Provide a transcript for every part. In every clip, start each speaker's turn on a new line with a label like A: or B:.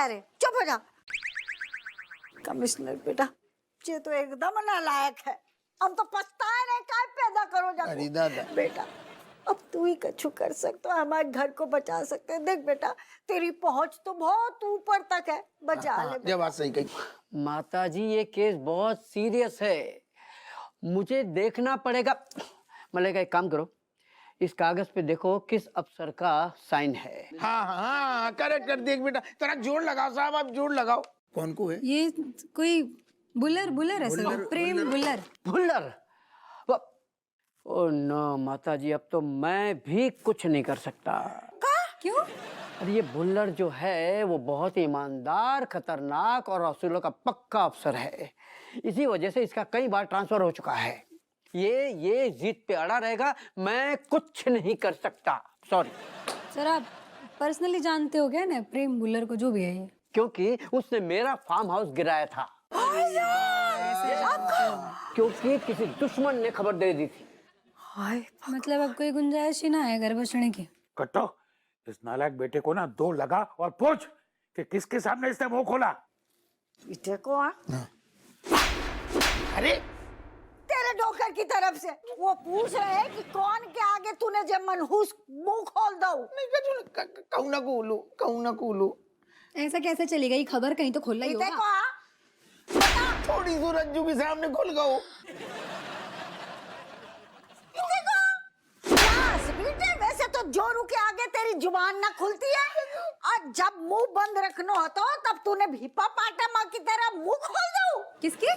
A: कह रहे, चुप हो जा। कमिश्नर बेटा, ये तो एकदम नालायक है। हम तो पछताए नहीं, काय पैदा करो जा।
B: अरे दादा
A: बेटा, अब तू ही कछु कर सकते हो, हमारे घर को बचा सकते हैं। देख बेटा, तेरी पहुंच तो बहुत ऊपर तक है, बचा ले।
B: ये बात सही कही।
C: माताजी, ये केस बहुत सीरियस है, मुझे देखना पड़ेगा। मल्लिका, एक काम करो, इस कागज पे देखो किस अफसर का साइन है।
B: हाँ हाँ करेक्ट कर, देख बेटा जरा जोड़ लगाओ साहब, आप जोड़ लगाओ। कौन को है
D: ये? कोई बुल्लर है सर, प्रेम बुल्लर।
C: भुल्लर? ओ नो माताजी, अब तो मैं भी कुछ नहीं कर सकता।
D: क्यों?
C: अरे ये भुल्लर जो है वो बहुत ही ईमानदार, खतरनाक और असूलों का पक्का अफसर है। इसी वजह से इसका कई बार ट्रांसफर हो चुका है। ये जिद पे अड़ा रहेगा, मैं कुछ नहीं कर सकता। सॉरी
D: सर, आप पर्सनली जानते हो क्या ना प्रेम बुल्लर को, जो भी है ये?
C: क्योंकि उसने मेरा फार्म हाउस गिराया था, क्योंकि किसी दुश्मन ने खबर दे दी थी।
D: मतलब अब कोई गुंजाइश ही ना है घर बचने की?
E: कट्टो, इस नालायक बेटे को ना दो लगा और पूछ कि किसके सामने इसने मुंह खोला।
A: बेटे को
B: अरे
A: तेरे नौकर की तरफ से वो पूछ रहे हैं कि कौन के आगे तूने जब मनहूस मुंह खोल दो।
B: कहूँ ना कूलू।
D: ऐसा कैसे चलेगा, ये खबर कहीं तो खोलना ही होगा।
B: थोड़ी सी रज्जू के सामने खुल गओ।
A: वैसे तो जोरू के आगे तेरी जुबान ना खुलती है, और जब मुंह बंद रखना हो तो तब तूने भीपा पाटमा की तरह मुंह खोल दो।
D: किसकी?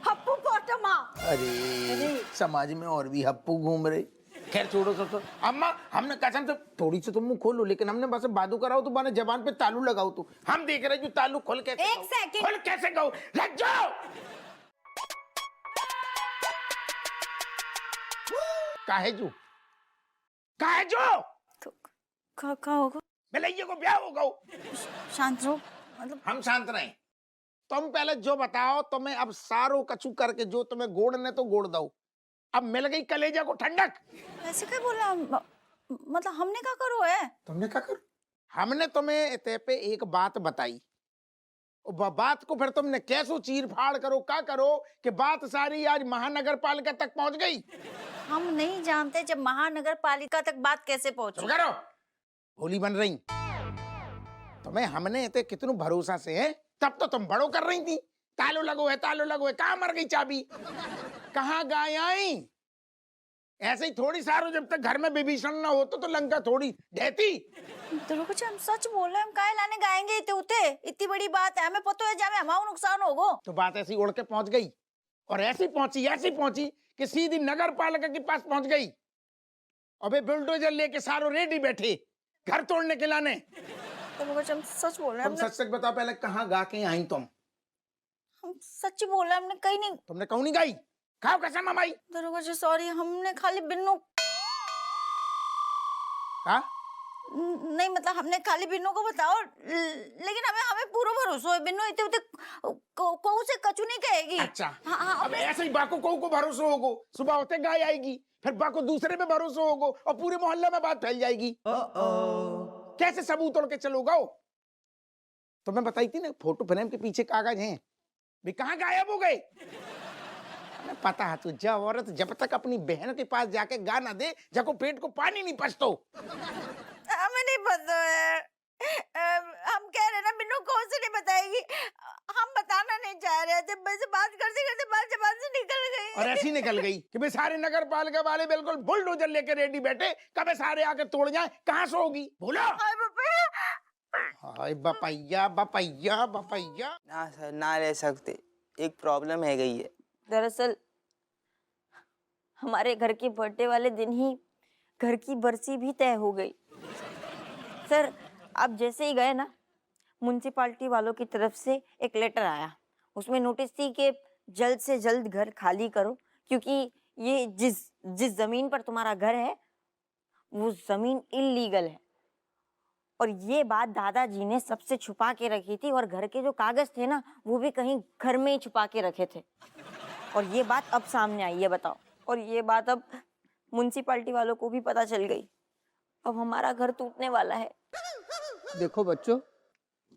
A: हप्पू पाटमा।
B: अरे समाज में और भी हप्पू घूम रहे। खैर छोड़ो सब तो। अम्मा हमने कसम से थोड़ी सी तुम मुंह खोलो, लेकिन हमने बस बादू कराओ तो बाने जबान पे तालू लगाओ। तो हम देख रहे जो तालू खोल कैसे,
D: एक सेकंड,
B: खोल कैसे कहो, लग जाओ। काहे जो
A: का होगा?
B: भलैया को ब्याह होगा।
A: शांत रहो, मतलब
B: हम शांत रहे। तुम पहले जो बताओ, तुम्हें अब सारो कछु करके जो तुम्हें गोड़ ने तो गोड़ दो। अब मिल गई कलेजा को ठंडक।
A: ऐसे क्या बोला? मतलब हमने क्या करो है?
B: तुमने क्या कर? हमने तुम्हें इते पे एक बात बताई, बात को फिर तुमने कैसो चीर फाड़ करो क्या करो कि बात सारी आज महानगर पालिका तक पहुंच गई।
A: हम नहीं जानते जब महानगर पालिका तक बात कैसे पहुंची।
B: करो भोली बन रही। तुम्हें हमने इते कितनों भरोसा से है, तब तो तुम बड़ो कर रही थी। तालो लगो है, कहाँ मर गई चाबी, कहाँ गाय आई। ऐसे ही थोड़ी सारो, जब तक घर में विभीषण ना हो तो लंका थोड़ी ढहती।
A: तो कुछ हम सच बोल रहे हैं, हम काहे लाने गाएंगे इतने उते। इतनी बड़ी बात है, हमें पता है जामे हमारा नुकसान होगो।
B: तो बात ऐसी उड़ के पहुंच गई, और ऐसी पहुंची कि सीधी नगर पालिका के पास पहुंच गई। अबे बुलडोजर लेके सारो रेडी बैठे घर तोड़ने के लाने।
A: तो कुछ हम सच बोल रहे हैं।
B: तुम सच बताओ पहले, कहाँ गा के आई तुम?
A: हम सच बोल रहे हैं, हमने कहीं नहीं।
B: तुमने कहूँ नहीं गाई? खाओ कसम हमारी।
A: दरोगा जी सॉरी, हमने खाली बिन्नू नहीं, मतलब हमने खाली बिन्नू को बताओ, लेकिन हमें पूरा भरोसा है बिन्नू इतने उते को से कचू नहीं कहेगी।
B: अच्छा
A: हाँ,
B: अब ऐसे ही बाको को भरोसा होगो, सुबह होते गाय आएगी, फिर बाको दूसरे पे भरोसा होगो और पूरे मोहल्ले में बात फैल जाएगी। कैसे सबूत तोड़ के चलोगा? तो मैं बताई थी ना, फोटो फ्रेम के पीछे कागज हैं, भी कहाँ गायब हो गए। पता है तुझे, औरत जब तक अपनी बहन के पास जाके गा ना दे, जको पेट को पानी नहीं पचतो।
A: हमें नहीं पता है, हम कह रहे ना बिन्नू कौन से नहीं बताएगी, हम बताना नहीं चाह रहे थे, बस बात करते करते बात जबान से निकल गई।
B: और ऐसी निकल गई कि भाई सारे नगर पालिका वाले बिल्कुल बुलडोजर लेके रेडी बैठे, कब सारे आके तोड़ जाए, कहाँ से होगी बोलो। हाय बपैया बपैया बपैया।
F: ना सर, ना रह सकते, एक प्रॉब्लम है गई है।
G: दरअसल हमारे घर के बर्थडे वाले दिन ही घर की बरसी भी तय हो गई। सर अब जैसे ही गए ना, म्युनिसिपालिटी वालों की तरफ से एक लेटर आया, उसमें नोटिस थी कि जल्द से जल्द घर खाली करो, क्योंकि ये जिस जमीन पर तुम्हारा घर है वो जमीन इल्लीगल है। और ये बात दादाजी ने सबसे छुपा के रखी थी, और घर के जो कागज थे ना वो भी कहीं घर में ही छुपा के रखे थे, और ये बात अब सामने आई है, बताओ। और ये बात अब म्युनिसिपालिटी वालों को भी पता चल गई, अब हमारा घर टूटने वाला है।
C: देखो बच्चों,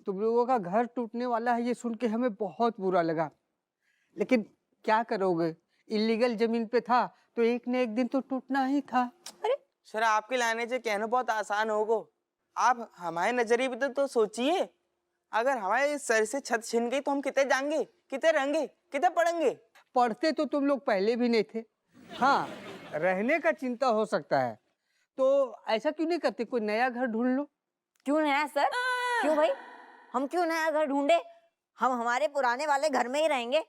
C: तुम लोगों का घर टूटने वाला है ये सुन के हमें बहुत बुरा लगा, लेकिन क्या करोगे, इलीगल जमीन पे था तो एक न एक दिन तो टूटना ही था।
F: सर आपके लाने से कहना बहुत आसान होगा, आप हमारे नजरिए पे तो सोचिए, अगर हमारे सर से छत छिन गई तो हम कितने जाएंगे, कितने रहेंगे, कितने पढ़ेंगे।
C: पढ़ते तो तुम लोग पहले भी नहीं थे। हाँ, रहने का चिंता हो सकता है, तो ऐसा क्यों नहीं करते, कोई नया घर ढूंढ लो।
G: क्यों नया सर? क्यों भाई, हम क्यों नया घर ढूंढे? हम हमारे पुराने वाले घर में ही रहेंगे,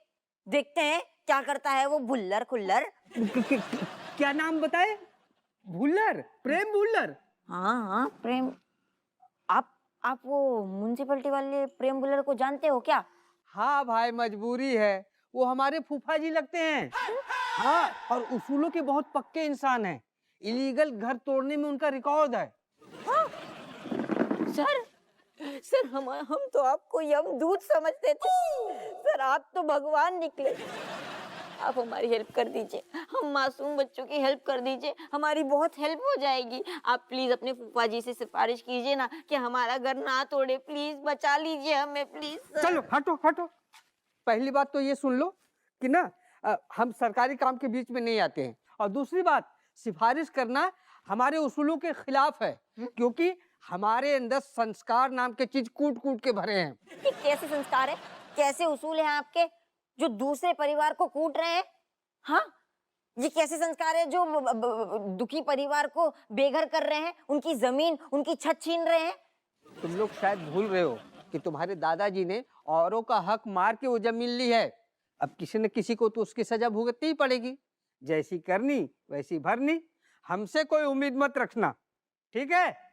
G: देखते हैं क्या करता है वो भुल्लर खुल्लर।
C: क्या नाम बताए? भुल्लर, प्रेम भुल्लर।
G: हाँ हाँ प्रेम, आप वो म्युनिसिपैलिटी वाले प्रेम भुल्लर को जानते हो क्या?
C: हाँ भाई, मजबूरी है, वो हमारे फूफा जी लगते हैं। हाँ, और उसूलों के बहुत पक्के इंसान हैं, इलीगल घर तोड़ने में उनका रिकॉर्ड है।
G: सर हम तो आपको यमदूत समझते थे, सर आप तो भगवान निकले। आप हमारी हेल्प कर दीजिए, हम मासूम बच्चों की हेल्प कर दीजिए, हमारी बहुत हेल्प हो जाएगी। आप प्लीज अपने फूफा जी से सिफारिश कीजिए ना कि हमारा घर ना तोड़े, प्लीज बचा लीजिए हमें प्लीज सर।
C: चलो हटो हटो, पहली बात तो ये सुन लो कि ना हम सरकारी काम के बीच में नहीं आते हैं, और दूसरी बात, सिफारिश करना हमारे उसूलों के खिलाफ है, क्योंकि हमारे अंदर संस्कार नाम के चीज कूट कूट के भरे हैं।
G: ये कैसे संस्कार है, कैसे उसूल है आपके जो दूसरे परिवार को कूट रहे हैं? हाँ, ये कैसे संस्कार है जो दुखी परिवार को बेघर कर रहे हैं, उनकी जमीन उनकी छत छीन रहे हैं?
C: तुम लोग शायद भूल रहे हो कि तुम्हारे दादाजी ने औरों का हक मार के वो जमीन ली है। अब किसी न किसी को तो उसकी सजा भुगतनी ही पड़ेगी, जैसी करनी वैसी भरनी। हमसे कोई उम्मीद मत रखना, ठीक है?